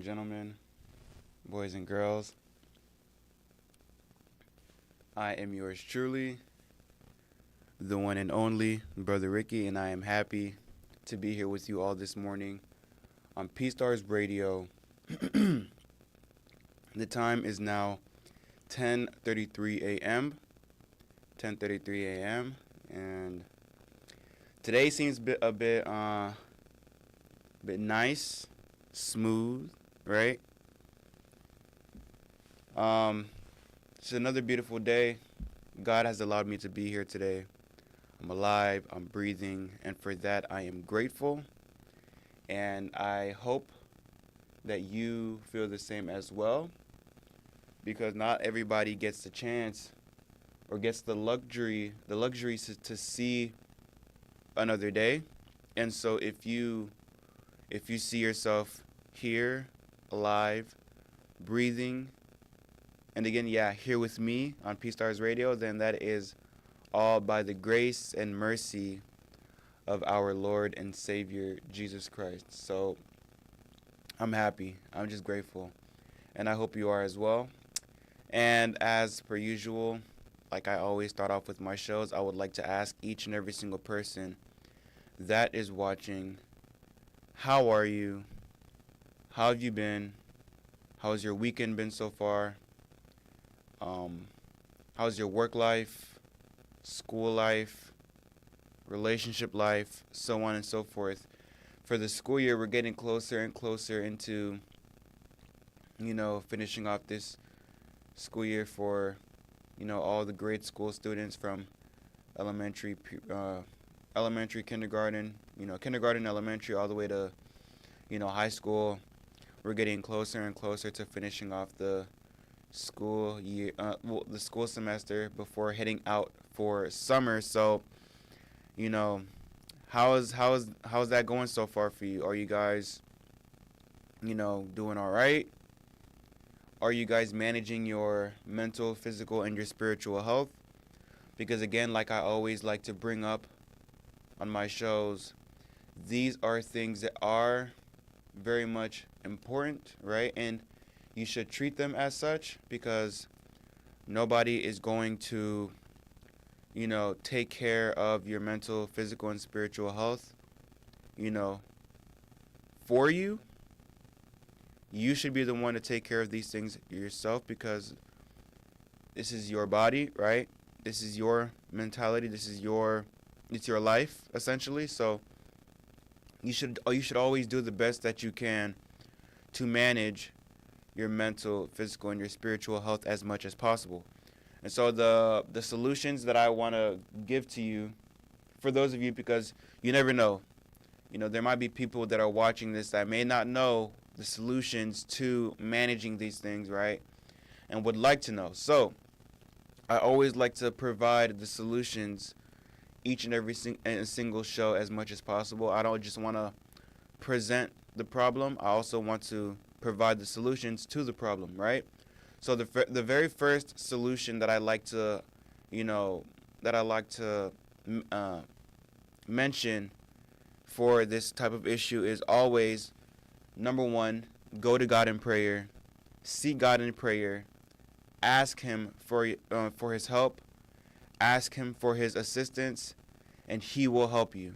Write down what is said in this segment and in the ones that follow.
gentlemen, boys and girls. I am yours truly, the one and only Brother Ricky, and I am happy to be here with you all this morning on Pstars Radio. The time is now 10:33 a.m. 10:33 a.m. and today seems a bit nice, smooth, right? It's another beautiful day. God has allowed me to be here today. I'm alive, I'm breathing, and for that I am grateful. And I hope that you feel the same as well, because not everybody gets the chance or gets the luxury to see another day. And so if you see yourself here, alive, breathing, and again, here with me on Pstars Radio, then that is all by the grace and mercy of our Lord and Savior, Jesus Christ. So I'm happy. I'm just grateful. And I hope you are as well. And as per usual, like I always start off with my shows, I would like to ask each and every single person that is watching, how are you? How have you been? How's your weekend been so far? How's your work life, school life, relationship life, so on and so forth? For the school year, we're getting closer and closer into, finishing off this school year for, all the grade school students from elementary, kindergarten, kindergarten, elementary, all the way to, high school. We're getting closer and closer to finishing off the school year, the school semester before heading out for summer. So, how's that going so far for you? Are you guys, doing all right? Are you guys managing your mental, physical, and your spiritual health? Because again, like I always like to bring up on my shows, these are things that are very much important, right? And you should treat them as such, because nobody is going to, take care of your mental, physical, and spiritual health, for you. You should be the one to take care of these things yourself, because this is your body, right? This is your mentality. It's your life, essentially. So you should always do the best that you can to manage your mental, physical, and your spiritual health as much as possible. And so the solutions that I want to give to you, for those of you, because you never know, there might be people that are watching this that may not know the solutions to managing these things, right? And would like to know. So I always like to provide the solutions each and every single show as much as possible. I don't just want to present the problem. I also want to provide the solutions to the problem, right? So the very first solution that I like to, mention for this type of issue is always, number one, go to God in prayer, seek God in prayer, ask Him for His help, ask Him for His assistance, and He will help you.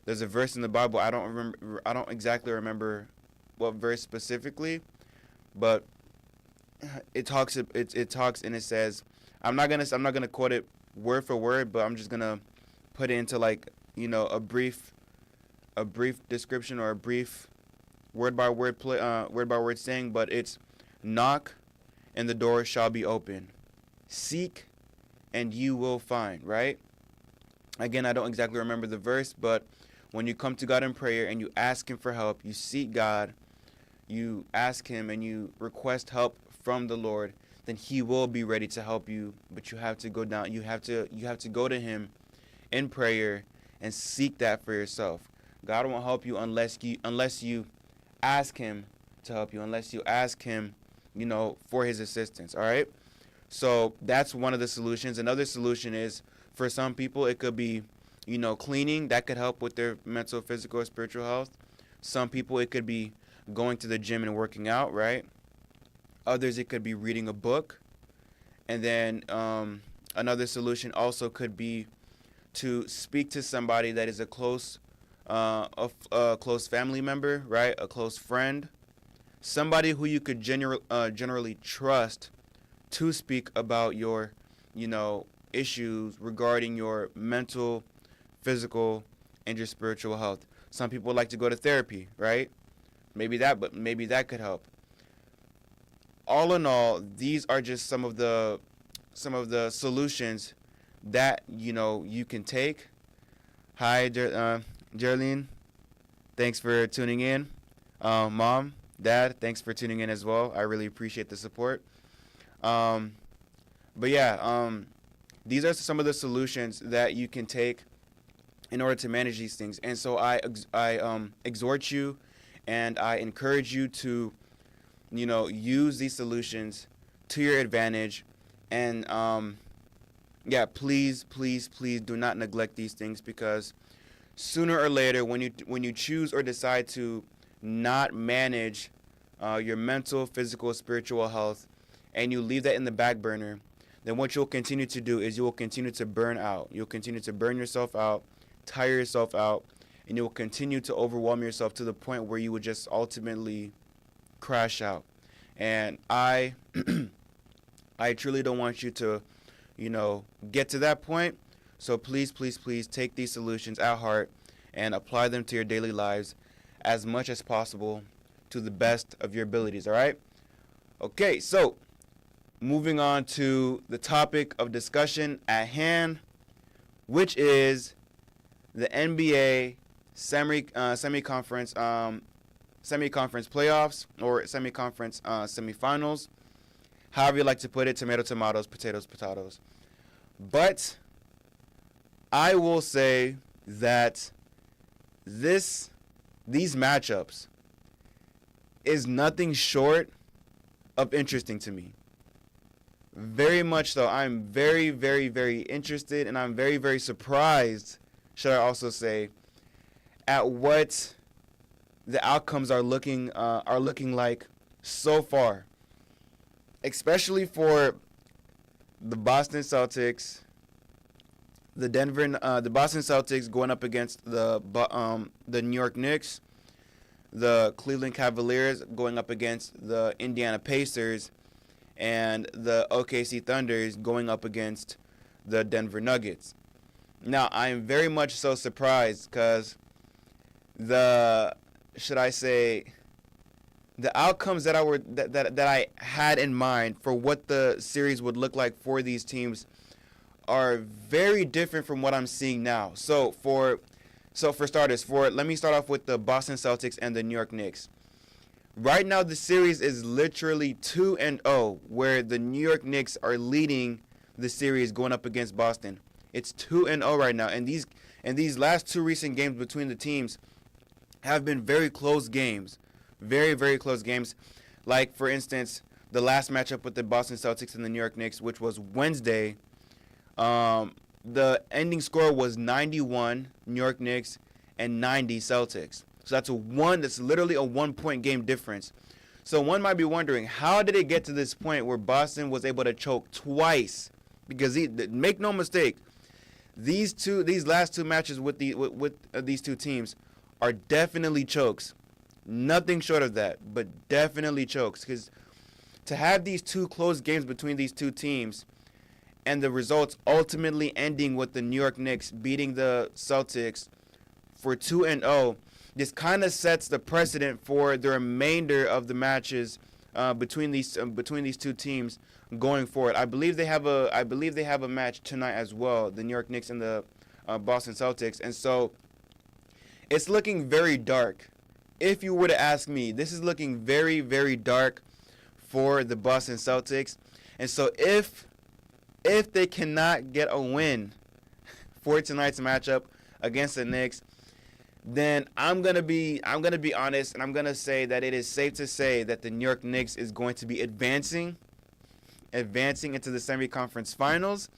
There's a verse in the Bible, I don't exactly remember what verse specifically, but it talks and it says, I'm not gonna quote it word for word, but I'm just gonna put it into a brief description, or a brief word by word saying, but it's, knock and the door shall be open, seek and you will find, right? Again, I don't exactly remember the verse, but when you come to God in prayer and you ask Him for help, you seek God, you ask Him and you request help from the Lord, then He will be ready to help you. But you have to go down. You have to go to Him in prayer and seek that for yourself. God won't help you unless you ask Him to help you, unless you ask Him, for His assistance. All right. So that's one of the solutions. Another solution is, for some people, it could be, cleaning. That could help with their mental, physical, or spiritual health. Some people, it could be going to the gym and working out, right? Others, it could be reading a book. And then another solution also could be to speak to somebody that is a close family member, right? A close friend, somebody who you could generally trust to speak about your, issues regarding your mental, physical, and your spiritual health. Some people like to go to therapy, right? Maybe that could help. All in all, these are just some of the solutions that you can take. Hi, Geraldine. Thanks for tuning in. Mom, Dad, thanks for tuning in as well. I really appreciate the support. These are some of the solutions that you can take in order to manage these things. And so I exhort you and I encourage you to, use these solutions to your advantage. And please do not neglect these things, because sooner or later, when you choose or decide to not manage your mental, physical, spiritual health, and you leave that in the back burner, then what you'll continue to do is you will continue to burn out. You'll continue to burn yourself out, tire yourself out, and you will continue to overwhelm yourself to the point where you would just ultimately crash out. And I truly don't want you to, get to that point. So please take these solutions at heart and apply them to your daily lives as much as possible to the best of your abilities, all right? Okay, so moving on to the topic of discussion at hand, which is the NBA semi-conference playoffs, or semi-conference semifinals. However you like to put it, tomato, tomatoes, potatoes, potatoes. But I will say that these matchups is nothing short of interesting to me. Very much so. I'm very, very, very interested, and I'm very, very surprised, should I also say, at what the outcomes are looking like so far. Especially for the Boston Celtics, the Boston Celtics going up against the New York Knicks, the Cleveland Cavaliers going up against the Indiana Pacers, and the OKC Thunders going up against the Denver Nuggets. Now, I am very much so surprised because the outcomes that I had in mind for what the series would look like for these teams are very different from what I'm seeing now. So for starters, let me start off with the Boston Celtics and the New York Knicks. Right now, the series is literally 2-0, where the New York Knicks are leading the series going up against Boston. It's 2-0 right now, and these last two recent games between the teams have been very close games. Very, very close games. Like, for instance, the last matchup with the Boston Celtics and the New York Knicks, which was Wednesday, the ending score was 91 New York Knicks and 90 Celtics. So that's literally a 1-point game difference. So one might be wondering, how did it get to this point where Boston was able to choke twice? Because make no mistake, these last two matches with these two teams are definitely chokes. Nothing short of that, but definitely chokes. Because to have these two close games between these two teams, and the results ultimately ending with the New York Knicks beating the Celtics for 2-0, this kind of sets the precedent for the remainder of the matches between these two teams going forward. I believe they have a match tonight as well, the New York Knicks and the Boston Celtics, and so it's looking very dark. If you were to ask me, this is looking very, very dark for the Boston Celtics, and so if they cannot get a win for tonight's matchup against the Knicks, then I'm gonna be honest, and I'm gonna say that it is safe to say that the New York Knicks is going to be advancing into the semi-conference finals,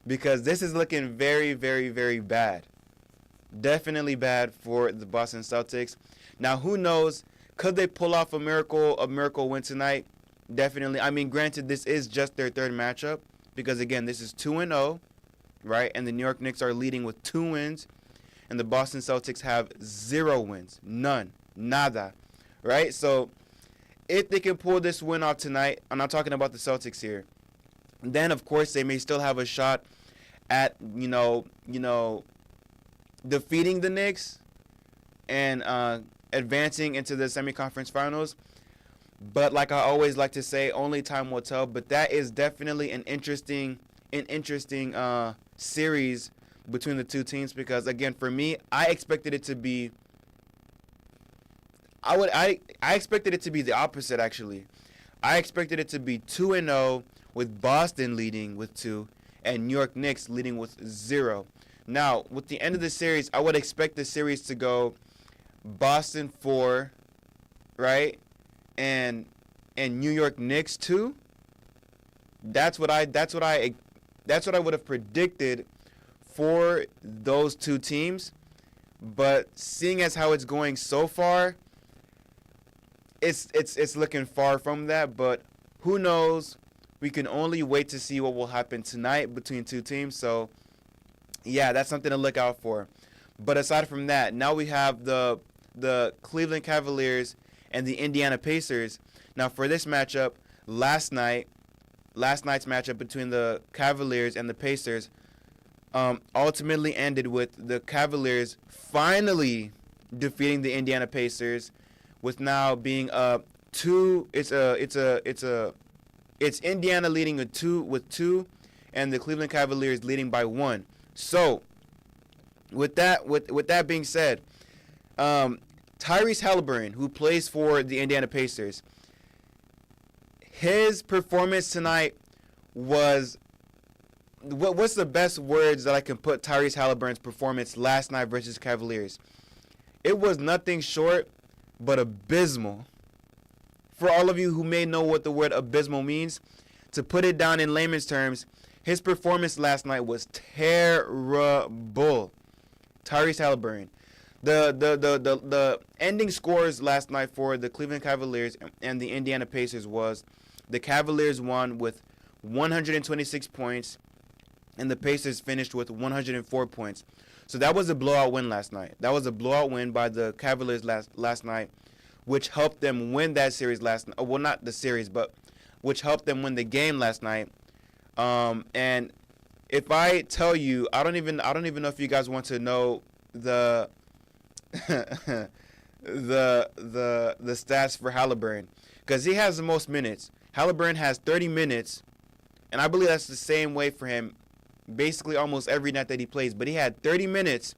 because this is looking very, very, very bad. Definitely bad for the Boston Celtics. Now, who knows? Could they pull off a miracle win tonight? Definitely. I mean, granted, this is just their third matchup because, again, this is 2-0, right? And the New York Knicks are leading with 2 wins, and the Boston Celtics have 0 wins. None. Nada. Right? So, if they can pull this win off tonight, I'm not talking about the Celtics here, then, of course, they may still have a shot at, defeating the Knicks and advancing into the semi-conference finals. But like I always like to say, only time will tell. But that is definitely an interesting series between the two teams because, again, for me, I expected it to be I expected it to be the opposite, actually. I expected it to be 2-0 with Boston leading with 2 and New York Knicks leading with 0. Now, with the end of the series, I would expect the series to go Boston 4, right? And New York Knicks 2. That's what I would have predicted for those two teams. But seeing as how it's going so far, it's looking far from that. But who knows? We can only wait to see what will happen tonight between two teams. So, yeah, that's something to look out for. But aside from that, now we have the Cleveland Cavaliers and the Indiana Pacers. Now, for this matchup, last night's matchup between the Cavaliers and the Pacers ultimately ended with the Cavaliers finally defeating the Indiana Pacers, with now being it's Indiana leading with two, and the Cleveland Cavaliers leading by 1. So, with that being said, Tyrese Halliburton, who plays for the Indiana Pacers, his performance tonight was what's the best words that I can put Tyrese Halliburton's performance last night versus Cavaliers? It was nothing short but abysmal. For all of you who may know what the word abysmal means, to put it down in layman's terms, his performance last night was terrible. Tyrese Halliburton. The ending scores last night for the Cleveland Cavaliers and the Indiana Pacers was the Cavaliers won with 126 points and the Pacers finished with 104 points. So that was a blowout win last night. That was a blowout win by the Cavaliers last night, which helped them win that series last night. Well, not the series, but which helped them win the game last night. And if I tell you, I don't even know if you guys want to know the the stats for Halliburton, because he has the most minutes. Halliburton has 30 minutes, and I believe that's the same way for him basically almost every night that he plays. But he had 30 minutes.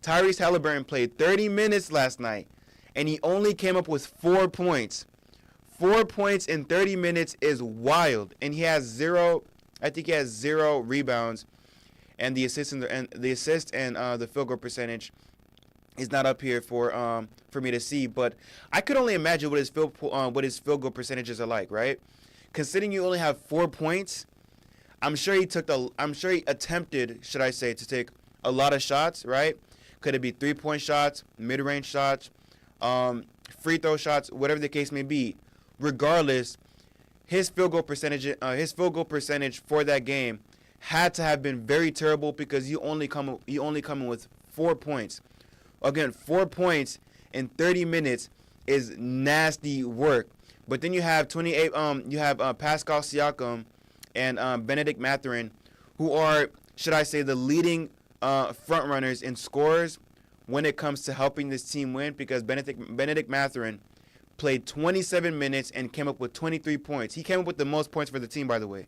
Tyrese Halliburton played 30 minutes last night, and he only came up with 4 points. 4 points in 30 minutes is wild, and he has 0 rebounds, and the assist and the field goal percentage is not up here for me to see. But I could only imagine what his field goal percentages are like, right? Considering you only have 4 points, I'm sure he attempted, should I say, to take a lot of shots, right? Could it be 3-point shots, mid-range shots, free throw shots, whatever the case may be. Regardless, his field goal percentage for that game had to have been very terrible, because you only come in with 4 points. Again, 4 points in 30 minutes is nasty work. But then you have Pascal Siakam and Benedict Mathurin, who are, should I say, the leading front runners in scores when it comes to helping this team win, because Benedict Mathurin played 27 minutes and came up with 23 points. He came up with the most points for the team, by the way.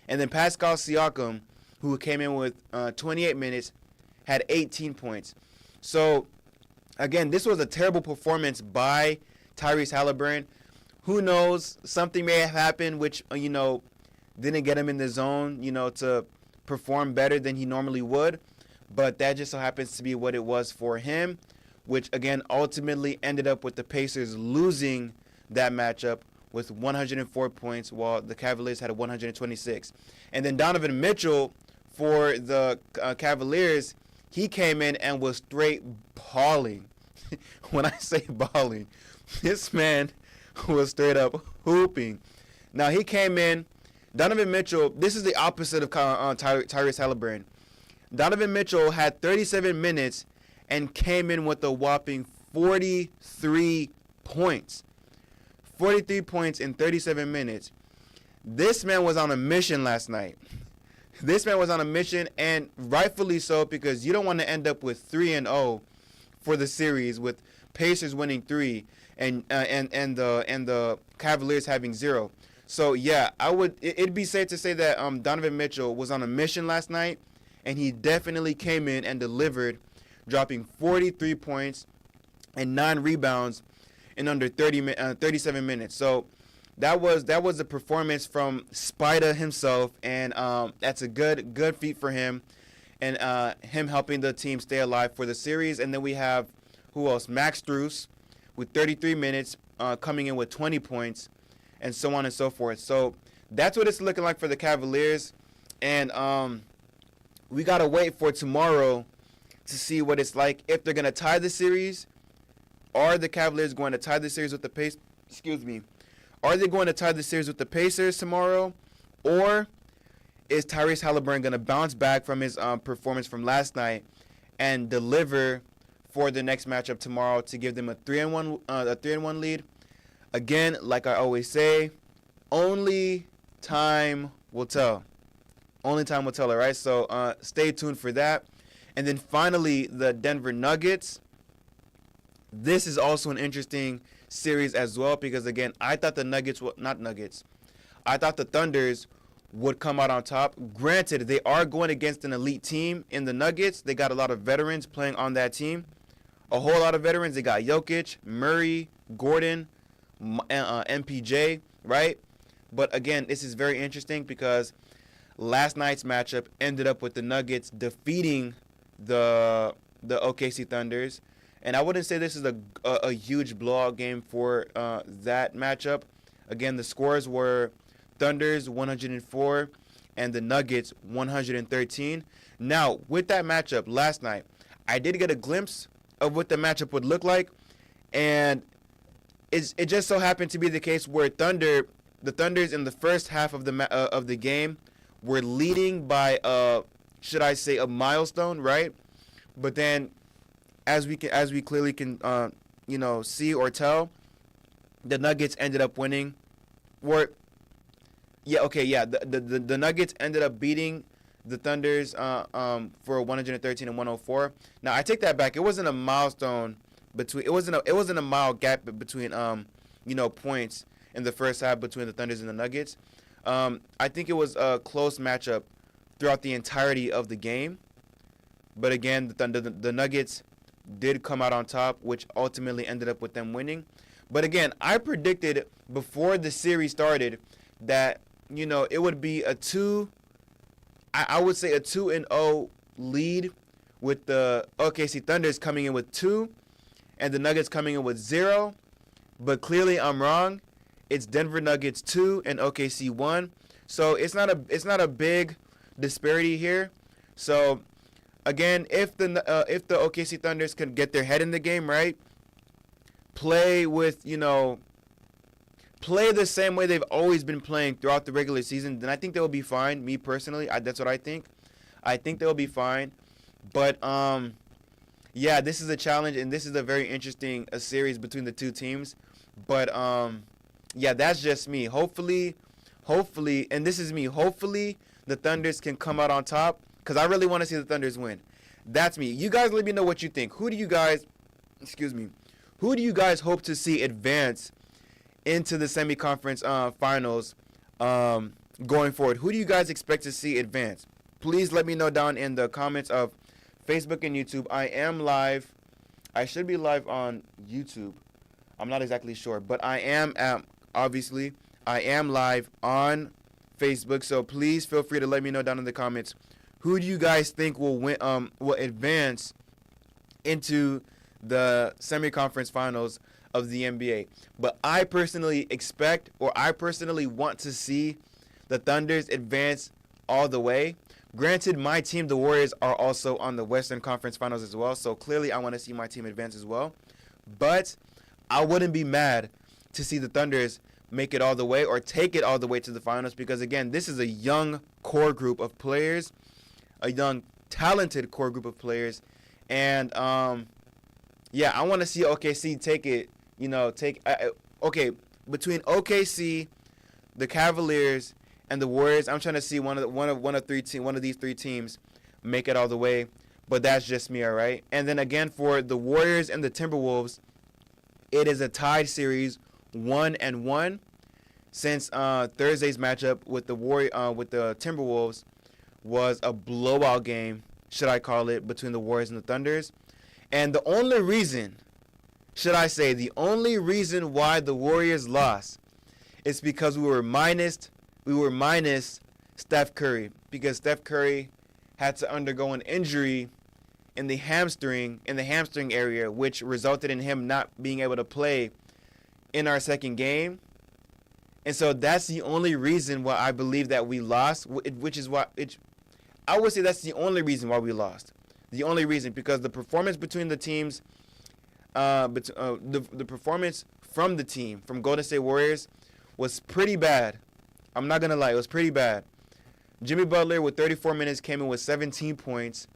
And then Pascal Siakam, who came in with 28 minutes, had 18 points. So, again, this was a terrible performance by Tyrese Halliburton. Who knows? Something may have happened which, didn't get him in the zone, to perform better than he normally would. But that just so happens to be what it was for him, which, again, ultimately ended up with the Pacers losing that matchup with 104 points, while the Cavaliers had 126. And then Donovan Mitchell for the Cavaliers, he came in and was straight balling. When I say balling, This man was straight up hooping. Now, he came in. Donovan Mitchell, this is the opposite of Tyrese Halliburton. Donovan Mitchell had 37 minutes and came in with a whopping 43 points. 43 points in 37 minutes. This man was on a mission last night. This man was on a mission, and rightfully so, because you don't want to end up with 3-0 for the series, with Pacers winning 3 and the Cavaliers having 0. So yeah, it'd be safe to say that Donovan Mitchell was on a mission last night, and he definitely came in and delivered, dropping 43 points and 9 rebounds in under 37 minutes. So that was a performance from Spider himself, and that's a good feat for him, and him helping the team stay alive for the series. And then we have, who else? Max Strus with 33 minutes, coming in with 20 points, and so on and so forth. So that's what it's looking like for the Cavaliers, and we gotta wait for tomorrow to see what it's like, if they're gonna tie the series. Are the Cavaliers going to tie the series with the Pacers? Are they going to tie the series with the Pacers tomorrow? Or is Tyrese Halliburton going to bounce back from his performance from last night and deliver for the next matchup tomorrow to give them a 3-1 lead? Again, like I always say, only time will tell. Only time will tell, all right? So stay tuned for that. And then finally, the Denver Nuggets. This is also an interesting series as well, because again, I thought the I thought the Thunders would come out on top. Granted, they are going against an elite team in the Nuggets. They got a lot of veterans playing on that team. A whole lot of veterans. They got Jokic, Murray, Gordon, MPJ, right? But again, this is very interesting because last night's matchup ended up with the Nuggets defeating the OKC Thunders. And I wouldn't say this is a huge blowout game for that matchup. Again, the scores were Thunders 104 and the Nuggets 113. Now, with that matchup last night, I did get a glimpse of what the matchup would look like. And it just so happened to be the case where the Thunders in the first half of the game were leading by should I say a milestone, right? But then, as we clearly can see or tell, the Nuggets ended up winning. The Nuggets ended up beating the Thunders for 113 and 104. Now I take that back. It wasn't a milestone between. It wasn't a mile gap between points in the first half between the Thunders and the Nuggets. I think it was a close matchup throughout the entirety of the game. But again, the Nuggets did come out on top, which ultimately ended up with them winning. But again, I predicted before the series started that it would be a 2-0 lead, with the OKC Thunders coming in with 2 and the Nuggets coming in with 0. But clearly I'm wrong. It's Denver Nuggets 2 and OKC 1. So it's not a big disparity here. So again, if the OKC Thunders can get their head in the game, right, play the same way they've always been playing throughout the regular season, then I think they will be fine. Me personally, that's what I think. I think they'll be fine. But this is a challenge, and this is a very interesting series between the two teams. But that's just me. Hopefully, and this is me. Hopefully, the Thunders can come out on top, because I really want to see the Thunders win. That's me. You guys let me know what you think. Who do you guys hope to see advance into the semi-conference finals going forward? Who do you guys expect to see advance? Please let me know down in the comments of Facebook and YouTube. I am live. I should be live on YouTube. I'm not exactly sure, but I am obviously I am live on Facebook. So please feel free to let me know down in the comments. Who do you guys think will win? Will advance into the semi-conference finals of the NBA? But I personally want to see the Thunders advance all the way. Granted, my team, the Warriors, are also on the Western Conference Finals as well. So clearly, I want to see my team advance as well. But I wouldn't be mad to see the Thunders make it all the way or take it all the way to the finals, because again, this is a young core group of players, a young talented core group of players, and yeah, I want to see OKC take it. Between OKC, the Cavaliers, and the Warriors, I'm trying to see one of these three teams make it all the way. But that's just me, all right? And then again, for the Warriors and the Timberwolves, it is a tied series, 1-1, since Thursday's matchup with the Timberwolves was a blowout game, should I call it, between the Warriors and the Thunders. And the only reason why the Warriors lost is because we were minus Steph Curry, because Steph Curry had to undergo an injury in the hamstring area, which resulted in him not being able to play in our second game. And so that's the only reason why I believe that we lost, I would say that's the only reason why we lost. The only reason, because the performance between the teams, the performance from the team, from Golden State Warriors, was pretty bad. I'm not going to lie, it was pretty bad. Jimmy Butler with 34 minutes came in with 17 points.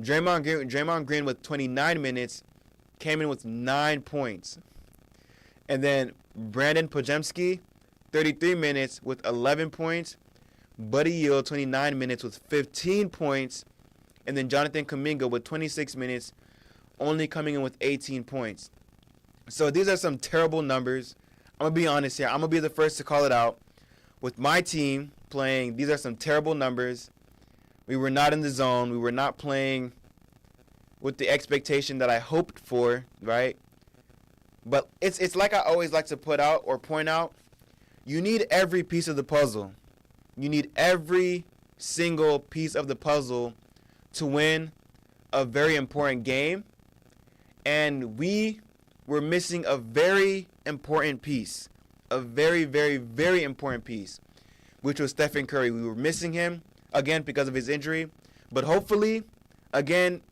Draymond Green with 29 minutes came in with 9 points. And then Brandon Podziemski, 33 minutes with 11 points. Buddy Hield, 29 minutes with 15 points. And then Jonathan Kuminga with 26 minutes, only coming in with 18 points. So these are some terrible numbers. I'm going to be honest here. I'm going to be the first to call it out. With my team playing, these are some terrible numbers. We were not in the zone. We were not playing with the expectation that I hoped for, right? But it's like I always like to point out, you need every piece of the puzzle. You need every single piece of the puzzle to win a very important game. And we were missing a very important piece. A very, very, very important piece, which was Stephen Curry. We were missing him, again, because of his injury. But hopefully, again,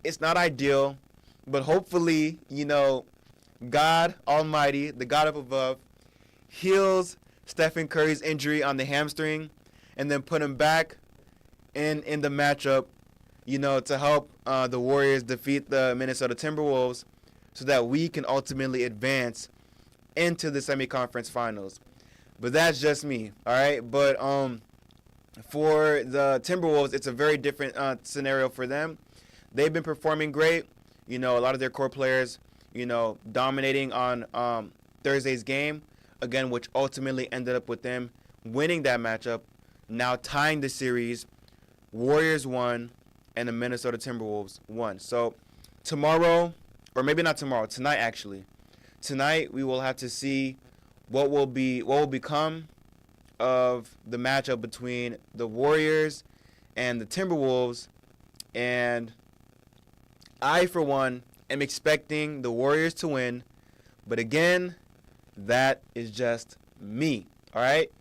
it's not ideal, but hopefully, God Almighty, the God up above, heals Stephen Curry's injury on the hamstring and then put him back in the matchup, to help the Warriors defeat the Minnesota Timberwolves so that we can ultimately advance into the semi-conference finals. But that's just me, all right? But for the Timberwolves, it's a very different scenario for them. They've been performing great. A lot of their core players, dominating on Thursday's game, again, which ultimately ended up with them winning that matchup, now tying the series. Warriors won, and the Minnesota Timberwolves won. So tomorrow, or maybe not tomorrow, tonight actually. Tonight we will have to see what will become of the matchup between the Warriors and the Timberwolves. And I, for one, am expecting the Warriors to win. But again, that is just me. All right?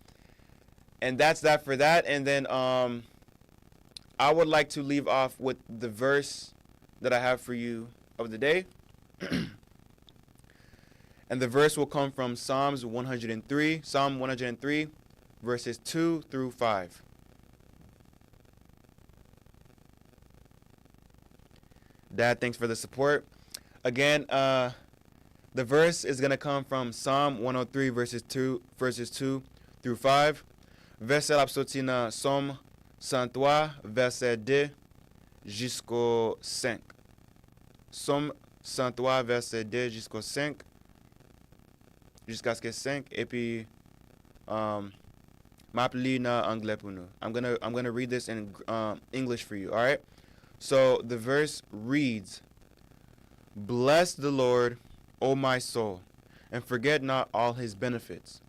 And that's that for that. And then I would like to leave off with the verse that I have for you of the day. And the verse will come from Psalm 103, verses 2 through 5. Dad, thanks for the support. Again, the verse is going to come from Psalm 103, verses 2 through 5. Verset la sorti dans Psalm 103, verset 2 jusqu'au 5. Psalm 103, verset 2 jusqu'au 5. Jusqu'à ce que 5. Et puis, m'appli na anglais pour nous. I'm gonna read this in English for you, all right? So the verse reads, "Bless the Lord, O my soul, and forget not all his benefits,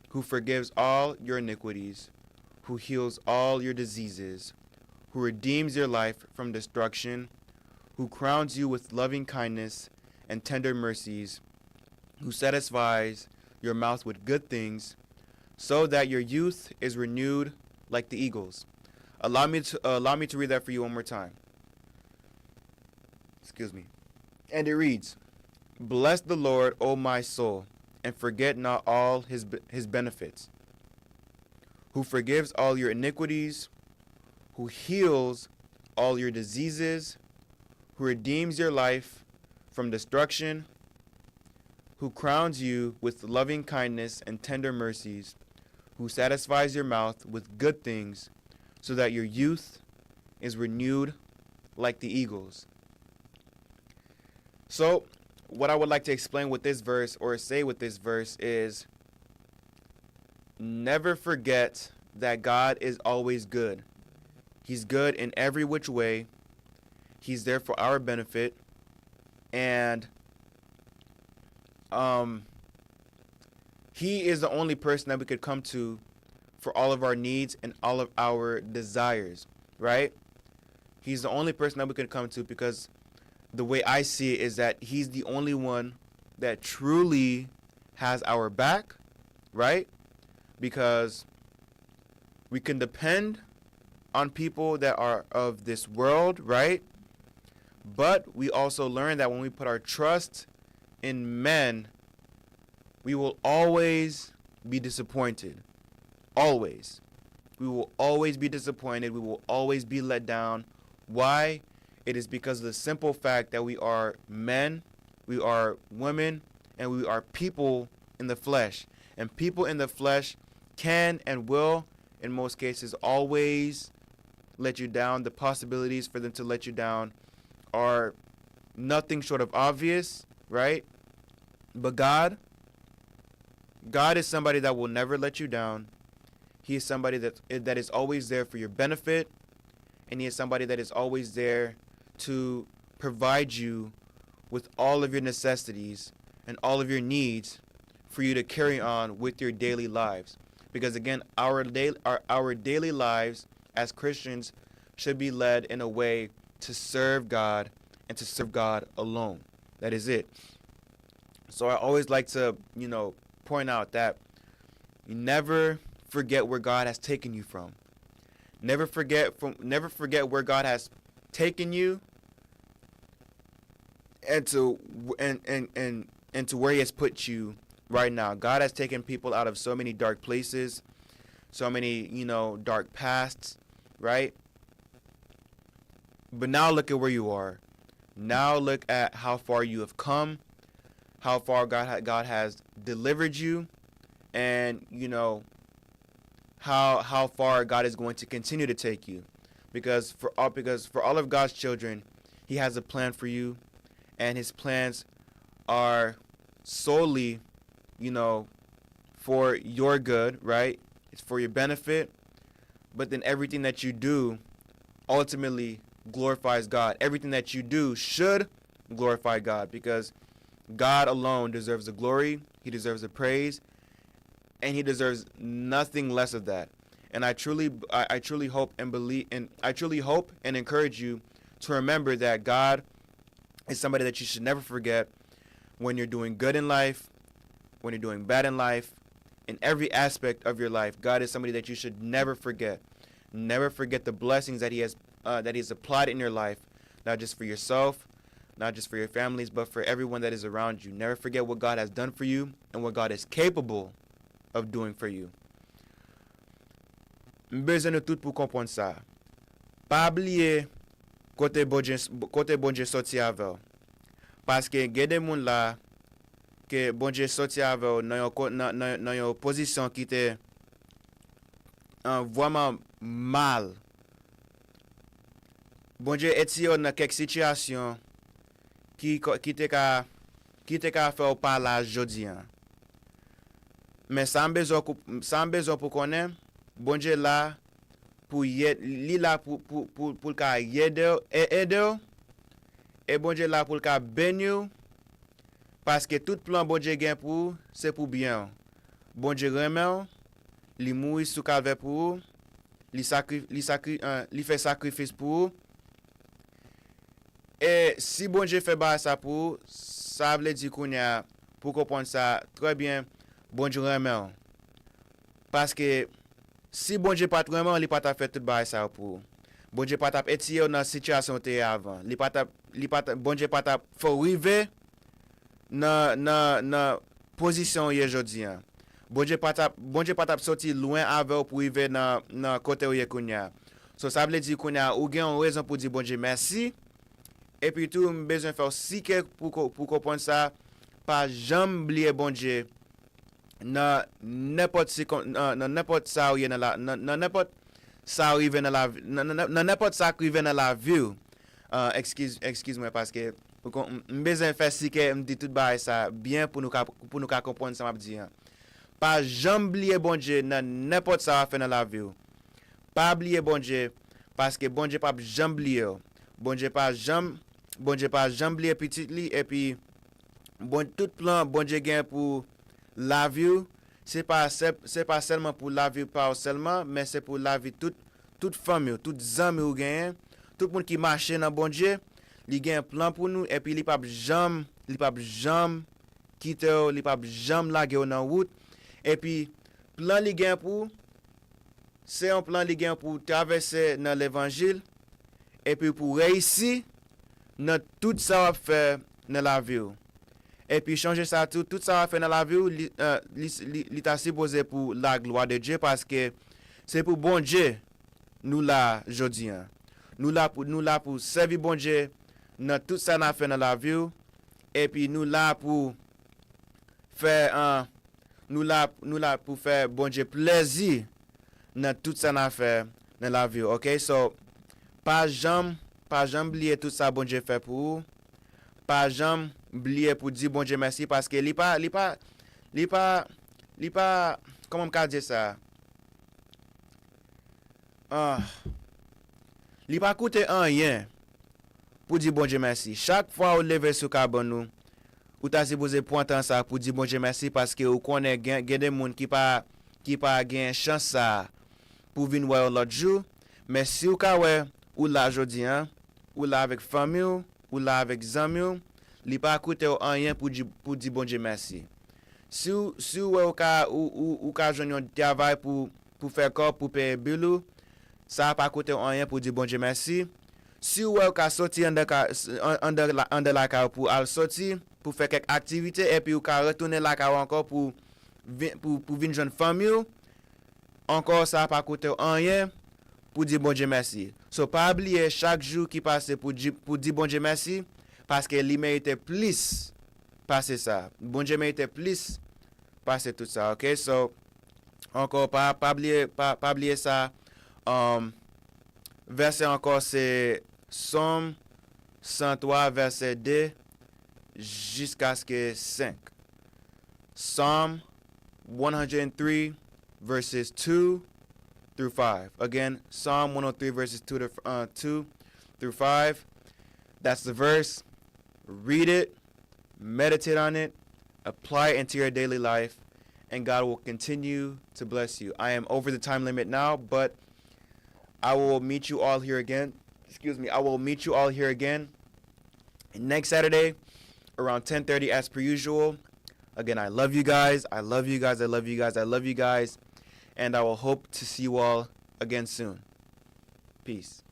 who forgives all your iniquities, who heals all your diseases, who redeems your life from destruction, who crowns you with loving kindness and tender mercies, who satisfies your mouth with good things, so that your youth is renewed like the eagles." Allow me to read that for you one more time. Excuse me. And it reads, Bless the Lord, O my soul, and forget not all his benefits, who forgives all your iniquities, who heals all your diseases, who redeems your life from destruction, who crowns you with loving kindness and tender mercies, who satisfies your mouth with good things, so that your youth is renewed like the eagles. So, what I would like to explain with this verse, or say with this verse, is never forget that God is always good. He's good in every which way. He's there for our benefit. And He is the only person that we could come to for all of our needs and all of our desires, right? He's the only person that we could come to, because the way I see it is that He's the only one that truly has our back, right? Because we can depend on people that are of this world, right? But we also learn that when we put our trust in men, we will always be disappointed. Always. We will always be disappointed. We will always be let down. Why? It is because of the simple fact that we are men, we are women, and we are people in the flesh. And people in the flesh can and will, in most cases, always let you down. The possibilities for them to let you down are nothing short of obvious, right? But God is somebody that will never let you down. He is somebody that is always there for your benefit, and He is somebody that is always there to provide you with all of your necessities and all of your needs for you to carry on with your daily lives. Because again, our daily lives as Christians should be led in a way to serve God and to serve God alone. That is it. So I always like to, point out that you never forget where God has taken you from. Never forget where God has taken you and to where He has put you right now. God has taken people out of so many dark places, so many, dark pasts, right? But now look at where you are. Now look at how far you have come, how far God has delivered you, and how far God is going to continue to take you. Because for all of God's children, He has a plan for you, and His plans are solely, for your good, right? It's for your benefit. But then everything that you do ultimately glorifies God. Everything that you do should glorify God, because God alone deserves the glory. He deserves the praise, and He deserves nothing less of that. And I truly hope and believe, and I truly hope and encourage you to remember that God is somebody that you should never forget when you're doing good in life, when you're doing bad in life, in every aspect of your life. God is somebody that you should never forget. Never forget the blessings that He has applied in your life, not just for yourself, not just for your families, but for everyone that is around you. Never forget what God has done for you and what God is capable of doing for you. M'besoin de tout pour comprendre ça. Pas oublier côté bon Dieu sorti avec. Parce que il y a des gens là que bon Dieu sorti avec dans une position qui était vraiment mal. Bon Dieu est dans quelques situations qui te ka faire par la jodi. Mais sans besoin pour connaître, bon Dieu là pour li là pour ka aider et bon Dieu là pour ka bénir, parce que tout plan bon Dieu gain pour c'est pour bien. Bon Dieu remet, li mourir sous calvaire pour, li fait sacrifice pour. Et si bon Dieu fait ça pour, ça veut dire qu'on a, pour comprendre ça très bien, bon Dieu remet. Parce que si bon Dieu pas vraiment, il pas fait tout ça pour. Bon Dieu pas étirer dans situation té avant. Bon Dieu pas faut arriver nan position ye jodi an. Bon Dieu pas tap sorti loin avec pour arriver dans côté où ye kounya. So ça veut dire kounya ou gen une raison pour dire bon Dieu merci. Et puis tout besoin faire si que pour comprendre ça pas jamais oublier bon Dieu dans n'importe ça où dans n'importe ça arrive dans la dans n'importe ça qui arrive dans la vie. Excuse-moi parce que besoin faire si que me dit tout bail ça bien pour nous comprendre ça m'a dit. Pas jamais oublier bon Dieu dans n'importe ça va faire dans la vie. Pas oublier bon Dieu parce que bon Dieu pas jamais oublier. Bon Dieu pas jamais oublier petit li et puis bon tout plan bon Dieu gain pour la vie, c'est pas seulement pour la vie pas seulement mais c'est pour la vie toute famille, toute amis ou gain, tout monde qui marche dans bon Dieu, il gain plan pour nous et puis il pas jamais quitter, il pas jamais laguer dans route et puis plan li gain pour c'est un plan li gain pour traverser dans l'évangile et puis pour réussir dans tout ça va faire dans la vie. Et puis changer ça tout ça va faire dans la vie, il t'a supposé pour la gloire de Dieu parce que c'est pour bon Dieu nous là aujourd'hui. Nous là pour servir bon Dieu dans tout ça n'a fait dans la vie et puis nous là pour faire nous là pour faire bon Dieu plaisir dans tout ça n'a fait dans la vie. OK, so pas jamais oublier tout ça bon Dieu fait pour vous. Pas jamais oublier pour dire bon Dieu merci parce que li pas comment on peut dire ça li pas coûter rien pour dire bon Dieu merci. Chaque fois ou lever sur carbone nous ou t'as supposé prendre ça pour dire bon Dieu merci parce que ou connaît gen des monde qui pas gain chance ça pour venir voir l'autre jour mais si ou ka ouais ou là aujourd'hui ou là avec famille ou là avec amis li pas coûter rien pour dire bon Dieu merci. Si ou ka joindre un travail pour faire corps pour payer bill ça pas coûter rien pour dire bon Dieu merci. Si ou ka sortir en de la car pour aller sortir pour faire quelques activités et puis ou ka retourner la car encore pour venir joindre famille encore ça pas coûter rien pour dire bon Dieu merci. So pas oublier chaque jour qui passe pour dire bon Dieu merci parce que il mérite plus passer ça. Bon Dieu mérite plus passer tout ça. OK, so encore pas oublier ça. Verset encore c'est Somme 103 verset 2 jusqu'à ce que 5. Psalm 103 verses 2 through 5. Again, Psalm 103 verses 2 through 5. That's the verse. Read it, meditate on it, apply it into your daily life, and God will continue to bless you. I am over the time limit now, but I will meet you all here again. I will meet you all here again next Saturday around 10:30 as per usual. Again, I love you guys. I love you guys. I love you guys. I love you guys. And I will hope to see you all again soon. Peace.